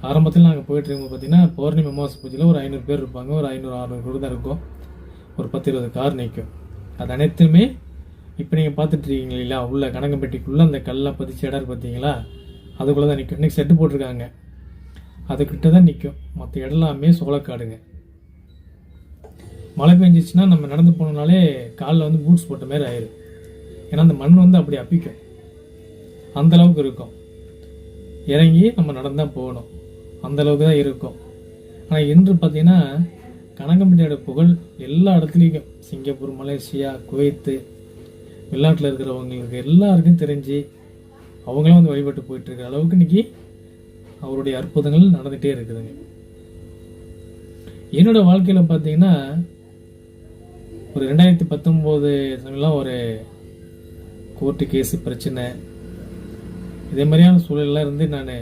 ஆரம்பத்தில் நாங்கள் போயிட்டு இருக்கும்போது பார்த்தீங்கன்னா பௌர்ணமி அமாவாசை பூஜையில் ஒரு 500 பேர் இருப்பாங்க. ஒரு 500-600 கூட தான் இருக்கும். ஒரு 10-20 கார் நிற்கும். அது அனைத்துமே இப்போ நீங்கள் பார்த்துட்டு இருக்கீங்க இல்லையா, உள்ள கனகம்பட்டிக்குள்ளே அந்த கல்லாம் பதிச்சு இடம் பார்த்தீங்களா, அதுக்குள்ளே தான் நிற்கும். இன்றைக்கி செட்டு போட்டிருக்காங்க, அதுக்கிட்ட தான் நிற்கும். மற்ற இடம் எல்லாமே சோளக்காடுங்க. மழை பெஞ்சிச்சுன்னா நம்ம நடந்து போனோம்னாலே காலில் வந்து பூட்ஸ் போட்ட மாதிரி ஆயிடும். ஏன்னா அந்த மண் வந்து அப்படி அப்பிக்கும், அந்த அளவுக்கு இருக்கும். இறங்கி நம்ம நடந்தான் போகணும், அந்த அளவுக்கு தான் இருக்கும். ஆனால் இன்று பார்த்தீங்கன்னா கனகம்பட்டியோட புகழ் எல்லா இடத்துலையும், சிங்கப்பூர், மலேசியா, குவைத்து, வெளிநாட்டில் இருக்கிறவங்களுக்கு எல்லாருக்கும் தெரிஞ்சு அவங்களும் வந்து வழிபட்டு போயிட்டு இருக்கிற அளவுக்கு இன்னைக்கு அவருடைய அற்புதங்கள் நடந்துகிட்டே இருக்குதுங்க. என்னோட வாழ்க்கையில் பார்த்தீங்கன்னா ஒரு 2019 சமயம்லாம் ஒரு கோர்ட்டு கேஸு பிரச்சனை இதே மாதிரியான சூழலெலாம் இருந்து நான்